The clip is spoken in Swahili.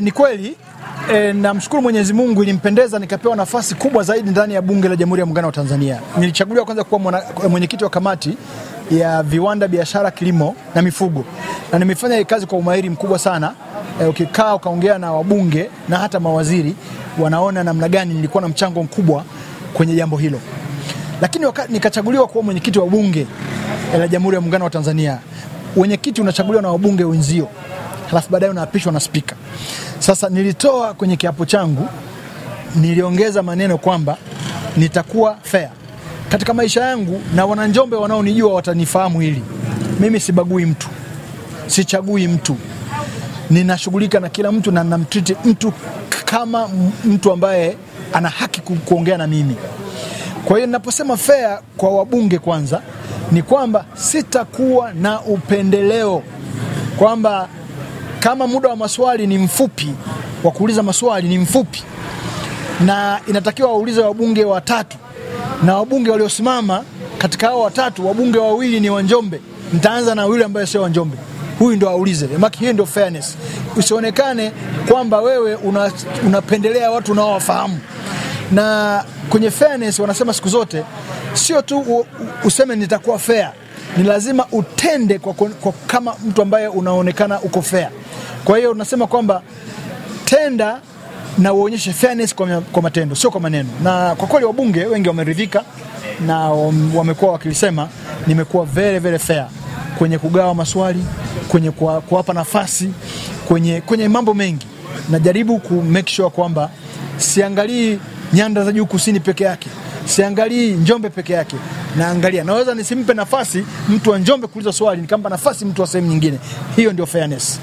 Ni kweli namshukuru Mwenyezi Mungu ilimpendeza nikapewa nafasi kubwa zaidi ndani ya Bunge la Jamhuri ya Muungano wa Tanzania. Nilichaguliwa kwanza kuwa mwenyekiti wa kamati ya viwanda, biashara, kilimo na mifugo. Na nimefanya hii kazi kwa umahiri mkubwa sana. Ukikaa ukaongea na wabunge na hata mawaziri wanaona namna gani nilikuwa na mchango mkubwa kwenye jambo hilo. Lakini wakati nikachaguliwa kuwa mwenyekiti wa Bunge la Jamhuri ya Muungano wa Tanzania, mwenyekiti unachaguliwa na wabunge wenzio, halafu baadaye unaapishwa na spika. Sasa nilitoa kwenye kiapo changu, niliongeza maneno kwamba nitakuwa fair katika maisha yangu, na wananjombe wanaonijua watanifahamu hili. Mimi sibagui mtu, sichagui mtu, ninashughulika na kila mtu na namtreat mtu kama mtu ambaye ana haki kuongea na mimi. Kwa hiyo ninaposema fair kwa wabunge, kwanza ni kwamba sitakuwa na upendeleo, kwamba kama muda wa maswali ni mfupi, wa kuuliza maswali ni mfupi, na inatakiwa waulize wabunge watatu, na wabunge waliosimama katika hao watatu, wabunge wawili ni wa Njombe, nitaanza na yule ambaye sio wa Njombe, huyu ndo aulize. Hiyo ndio fairness. Usionekane kwamba wewe unapendelea watu unaowafahamu. Na kwenye fairness wanasema siku zote sio tu useme nitakuwa fair, ni lazima utende kwa kama mtu ambaye unaonekana uko fair. Kwa hiyo unasema kwamba tenda na uonyeshe fairness kwa matendo, sio kwa maneno. Na kwa kweli wabunge wengi wameridhika na wamekuwa wakilisema nimekuwa very very fair kwenye kugawa maswali, kwenye kuwapa nafasi, kwenye mambo mengi. Najaribu ku make sure kwamba siangalii nyanda za juu kusini peke yake, siangalii Njombe peke yake, naangalia naweza nisimpe nafasi mtu wa Njombe kuuliza swali, nikampa nafasi mtu wa sehemu nyingine. Hiyo ndio fairness.